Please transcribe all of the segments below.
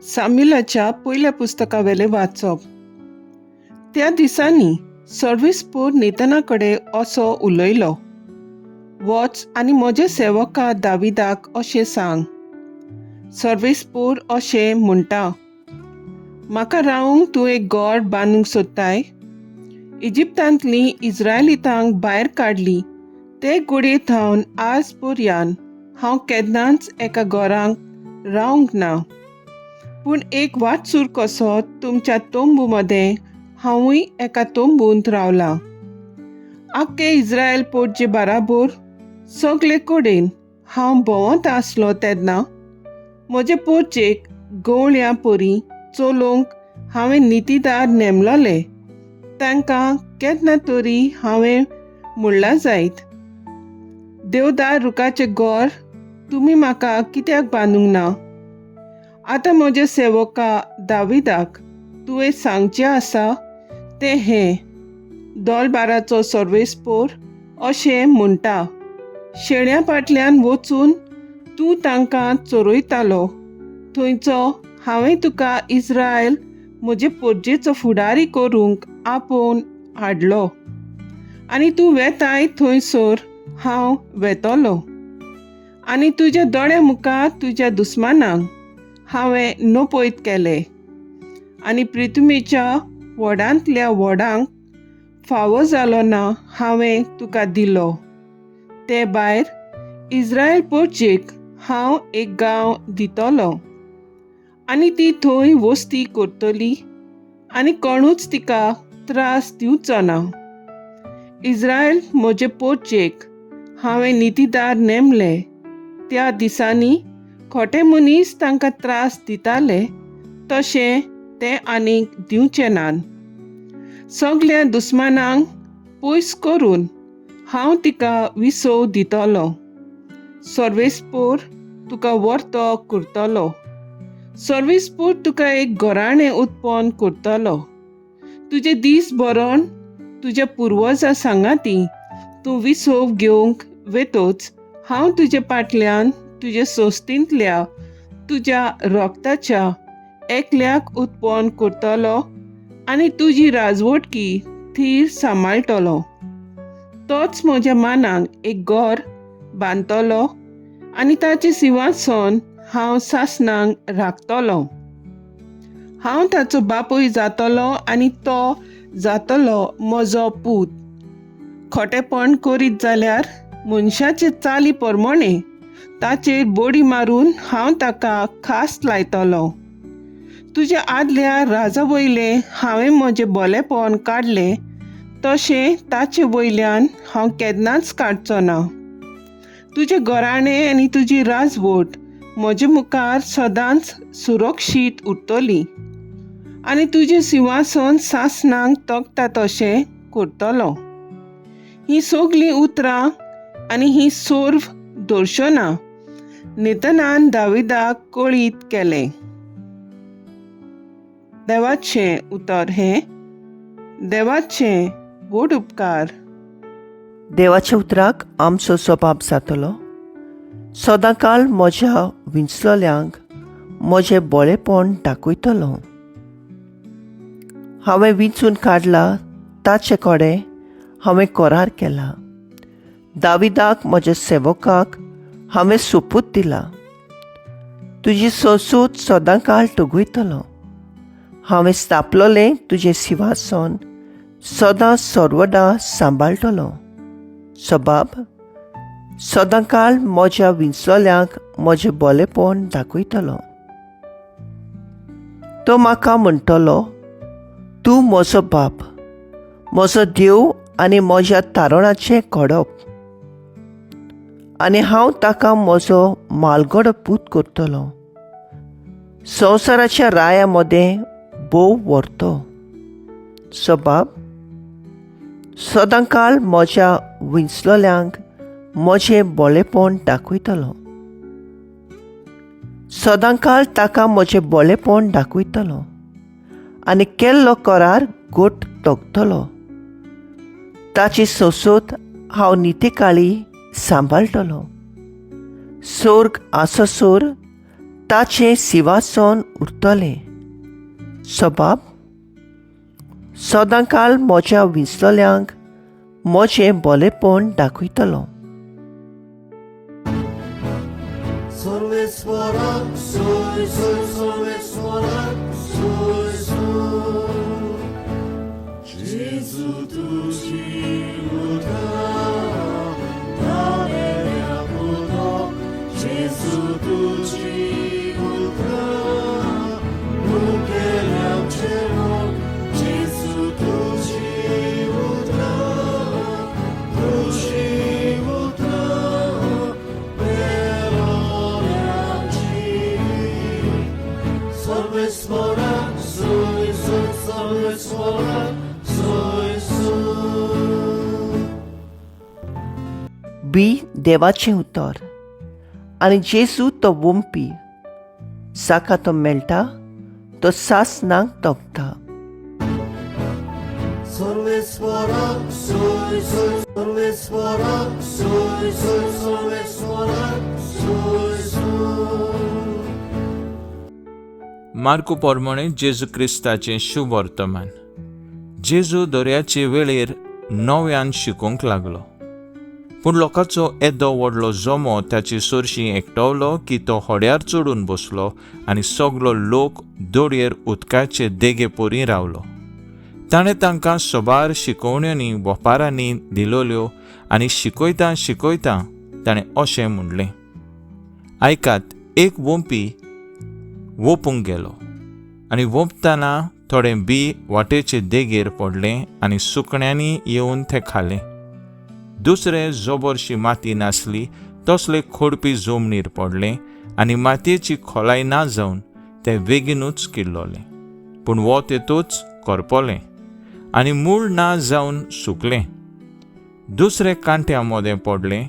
सामिलाच्या पयल्या पुस्तकावेले वाचप. त्या दिसांनी सर्वीस पोर नेतना कडेन असो उलयलो, वच आनी म्हज्या सेवका दाविदाक अशें सांग. सर्वीस पोर अशें म्हणटा, म्हाका रावंक तूं एक घर बांदूंक सोदताय? इजिप्तांतलीं इस्रायलितांक भायर काडली ते कुडये थावन आज पर्यान हांव केन्नाच एका घरांत रावंक ना. पूण एक वाटसूर कसो तुमच्या तोंबू मदें हांवूय एका तोंबूंत रावला. आख्खे इस्रायल पोटचे बाराबोर सगळे कडेन हांव भोंवत आसलो तेन्ना म्हजे पोरचेक गवळ्या परी चलोवंक हांवें नितीदार नेमलोले. तांकां केन्ना तरी हांवें म्हणलां जायत, देवदार रुखाचें घर तुमी म्हाका कित्याक बांदूंक ना? आतां म्हज्या सेवका दाविदाक तुवें सांगचें आसा तें हें. दोलबाराचो सर्वेस्पोर अशें म्हणटा, शेण्या फाटल्यान वचून तूं तांकां चोरयतालो, थंयचो हांवें तुका इस्रायल म्हजे पोरजेचो फुडारी करूंक आपोवन हाडलो. आनी तूं वेताय थंयसर हांव वेतलो. आनी तुज्या दोळ्या मुखार तुज्या दुस्मानांक हांवें नपयत केलें. आनी प्रिथुमेच्या व्हडांतल्या व्हडांक फावो जालो ना हांवें तुका दिलो. ते भायर इस्रायल पोरचेक हांव एक गांव दितलो, आनी ती थंय वस्ती करतली आनी कोणूच तिका त्रास दिवचो ना. इस्रायल म्हजे पोरचेक हांवें नितीदार नेमले. त्या दिसांनी खोटे मनीस तांकां त्रास दिताले तशें ते आनीक दिवचे नान. सगळ्या दुस्मानांक पयस करून हांव तिका विसव दितलो. सर्वेस्पोर तुका वर्तो करतलो. सर्वेस्पोर तुका एक घराणें उत्पन्न करतलो. तुजे दीस भरोन तुज्या पुर्वजां सांगाती तूं विसव घेवंक वेतोच हांव तुजे फाटल्यान तुजे सोस्तींतल्या तुज्या रोगताच्या एकल्याक उत्पन्न करतलो आनी तुजी राजवटकी थीर सांबाळटलो. तोच म्हज्या मानाक एक घर बांदतलो आनी ताचें सिंहासन हांव सासणांक राखतलो. हांव ताचो बापूय जातलो आनी तो जातलो म्हजो पूत. खोटेपण करीत जाल्यार मनशाचे चाली प्रमाणे ताचेर बडी मारून हांव ताका खास लायतलो. तुज्या आदल्या राजा वयलें हांवें म्हजें भलेपण काडलें तशें ताचे वयल्यान हांव केन्नाच काडचो ना. तुजें घराणें आनी तुजी राजवट म्हजे मुखार सदांच सुरक्षीत उरतली आनी तुजें सिंहासन सासणांक तोखता तशें करतलो. हीं सगळीं उतरां आनी ही सोर्व दर्शनां नेतनान दाविदाक कळीत केलें. देवाचें उतर हें. देवाचें व्हड उपकार. देवाच्या उतराक आमचो सबाब जातलो. सदांकाळ म्हज्या विंचलोल्यांक म्हजें बळेपण दाखयतलो. हांवें विंचून काडला ताचे कडेन हांवें करार केला. दाविदाक म्हज्या सेवकाक हांवें सोपूत दिला. तुजी संसूत सदांकाळ तुगयतलो. हांवें स्थापलोलें तुजें सिंहासन सदां सर्वदा सांबाळटलो. सबाब, सदांकाळ म्हज्या विंचलोल्यांक म्हजें बलेपण दाखयतलो. तो म्हाका म्हणटलो, तूं म्हजो बाप, म्हजो देव आनी म्हज्या तारणाचें कडप. आनी हांव ताका म्हजो मालगडो पूत करतलो. संवसाराच्या राया मदें बोव व्हरतो. सबाब, सदांकाळ म्हज्या विंचलोल्यांक म्हजें बळेपण दाखयतलो. सदांकाळ ताका म्हजें बळेपण दाखयतलो आनी केल्लो करार गोट तोखतलो. ताची संसूत हांव नितेकाळी सांबाळटलो. सोर्ग आसोसोर ताचें सिंहासन उरतलें. सबाब, सदांकाळ म्हज्या विसरल्यांक म्हजें बरेंपण दाखयतलो. सर्वेस्वराक सोय सोय सर्वेस्वराक सोय सोय जेजू तुजी उद्धार धावेल्या पुरो जेजू तुजी उद्धार मुखेल्याचे लोक जेजू तुजी उद्धार तुजी उद्धार सर्वेस्वराक सोय सोय सर्वेस्वराक सोय सोय. बी देवाचें उतर. आनी जेजू तो वंपी. जाका तो मेळटा तो सासणाक तोपता. सर्वेस्वराक सोय सोय सर्वेस्वराक सोय सोय सर्वेस्वराक सोय सोय. मार्को पोरमोणे जेजू क्रिस्ताचें शुभ वर्तमान. जेजू दर्याचे वेळेर नव्यान शिकोवंक लागलो. पूण लोकांचो येदो व्हडलो जमो ताचे सोरशीं एकटवलो की तो होड्यार चडून बसलो आनी सगलो लोक दोडयेर उदकाचे देगे पोरी रावलो. ताणें तांकां सोबार शिकोवण्यांनी वपारांनी दिलोल्यो आनी शिकयता शिकयता ताणें अशें म्हणलें, आयकात, एक वंपी वोपूंक गेलो आनी वोपतना थोडें बी वाटेचे देगेर पडलें आनी सुकण्यांनी येवन तें खालें. दुसरें जोबरशी माती नासली तसले खोडपी जमनीर पडलें आनी मातयेची खोलाय ना जावन तें बेगीनूच किल्लोलें. पूण वो तेतूच करपोलें आनी मूळ ना जावन सुकलें. दुसरें कांट्या मोदें पडलें,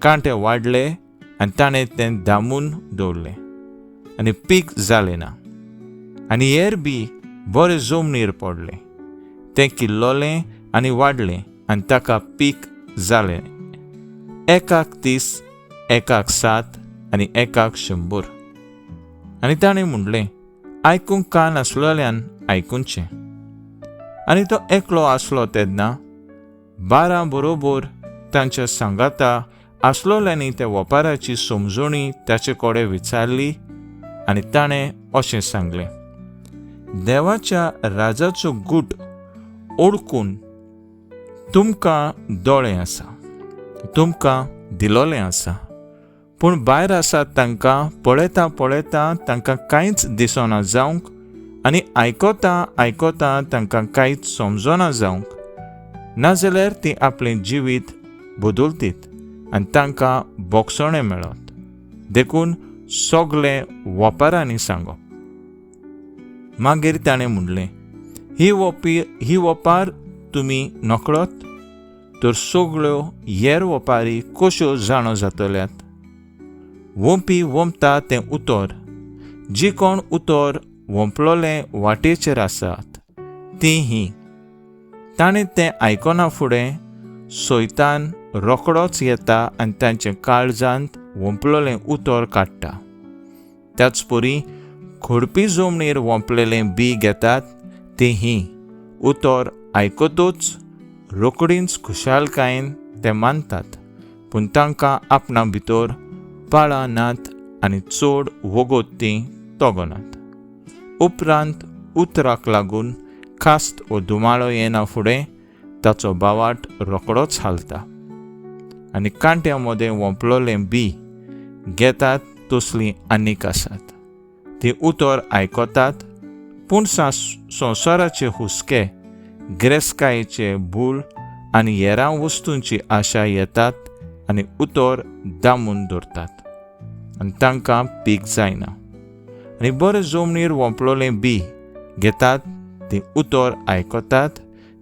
कांटे वाडले आनी ताणें तें दामून दवरलें आनी पीक जालें ना. आनी हेर बी बरें जमनीर पडलें, तें किल्लोलें आनी वाडलें आनी ताका पीक जालें. एकाक 30, एकाक 7 आनी एकाक 100. आनी ताणें म्हणलें, आयकूंक कान आसलोल्यान आयकुचें. आनी तो एकलो आसलो तेन्ना 12 बरोबर तांच्या सांगाता आसलोल्यांनी त्या वपाराची समजणी ताचे कडेन विचारली आनी ताणें अशें सांगलें, देवाच्या राजाचो गूट ओळखून तुमकां दोळे आसा, तुमकां दिलोलें आसा. पूण भायर आसात तांकां पळयता पळयता तांकां कांयच दिसना जावंक आनी आयकोता आयकोता तांकां कांयच समजना जावंक. नाजाल्यार तीं आपलें जिवीत बदलतीत आनी तांकां बोगसणें मेळत. देखून सगले वपारांनी सांगप. मागीर ताणें म्हणलें, ही वपार तुमी नकळत, तर सगळ्यो हेर वपारी कश्यो जाणो जातल्यात. वंपी वंपता तें उतर. जी कोण उतर वंपलोले वाटेचेर आसात तीं हीं. ताणें तें आयकना फुडें सैतान रोखडोच येता आनी तांचे काळजांत वंपलोलें उतर काडटा. त्याच परी खोडपी जमनीर वंपलेलें बी घेतात तीं हीं. उतर आयकतूच रोखडींच खुशालकायेन ते मानतात, पूण तांकां आपणा भितर पाळां नात आनी चड वगत तीं तोगनात. उपरांत उतराक लागून खास्त वो दुमाळो येना फुडें ताचो बावाट रोखडोच हालता. आनी कांट्या मदें वंपलोलें बी घेतात तसलीं आनीक आसात. तीं उतर आयकोतात, पूण संवसाराचे हुस्के, गिरेस्तकायेचे भूल आनी हेरां वस्तूंची आशा येतात आनी उतर दामून दवरतात आनी तांकां पीक जायना. आनी बरें जमनीर वंपलोलें बी घेतात, तीं उतर आयकोतात,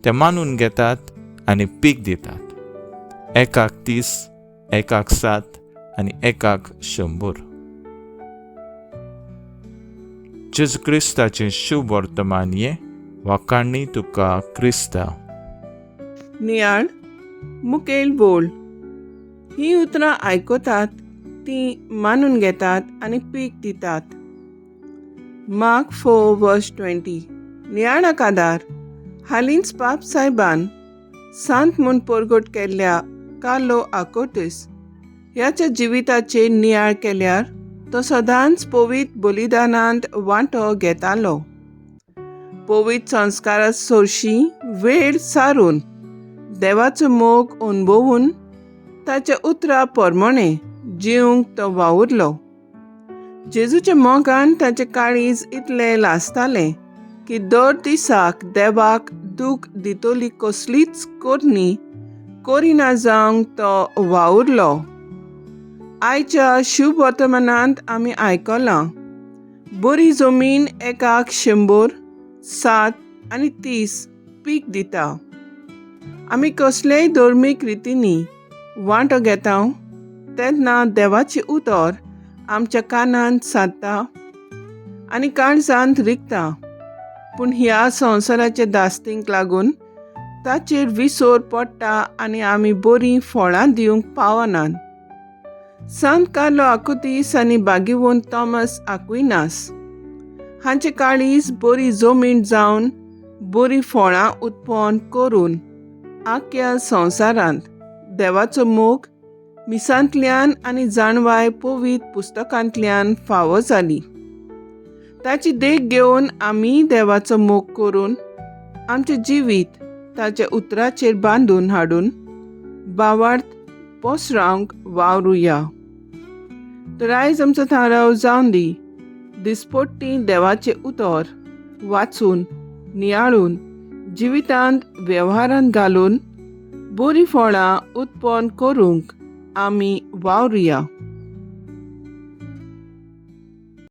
ते मानून घेतात आनी पीक दितात. एकाक 30, एकाक 7 आनी एकाक 100. जेजू क्रिस्ताचें शुभ वर्तमान ये वाकाणणी तुका क्रिस्ता. नियाळ मुखेल बोल. ही उतरां आयकतात ती मानून घेतात आनी पीक दितात. मार्क 4:20 नियाळाक आदार. हालींच पाप सायबान सांत म्हूण परगट केल्ल्या कार्लो आकोतीस ह्याच्या जिविताचेर नियाळ केल्यार तो सदांच पवित्र बलिदानांत वांटो घेतालो. पवित्र संस्कारा सोरशी वेळ सारून देवाचो मोग अणभवून ताच्या उतरा प्रमाणे जिवंक तो वावुरलो. जेजूच्या मोगान ताचें काळीज इतलें लासतालें की दर दिसाक देवाक दूख दितली कसलीच कोरणी करिना जावंक तो वावुरलो. आयच्या शुभ वर्तमानांत आमी आयकलां बरी जमीन एकाक 100, 60 आनी 30 पीक दिता. आमी कसलेय धर्मीक रितींनी वांटो घेता तेन्ना देवाची उतर आमच्या कानांत सादता आनी काळजांत रिगता. पूण ह्या संवसाराच्या दास्तींक लागून ताचेर विसर पडटा आनी आमी बरीं फळां दिवंक पावनात. सांत कार्लो आकोतीस आनी बागीवंत थॉमस आक्विनास हांचे काळीज बरी जमीन जावन बरीं फळां उत्पन्न करून आख्या संवसारांत देवाचो मोग मिसांतल्यान आनी जाणवाय पवित्र पुस्तकांतल्यान फावो जाली. ताची देख घेवन आमी देवाचो मोग करून आमचें जिवीत ताच्या उतराचेर बांदून हाडून भावार्थ पोसरावंक वावरुया. तर आयज आमचो थाराव जावन दी दिसपट्टी देवाचें उतर वाचून नियाळून जिवितांत वेव्हारांत घालून बरीं फळां उत्पन्न करूंक आमी वावरुया.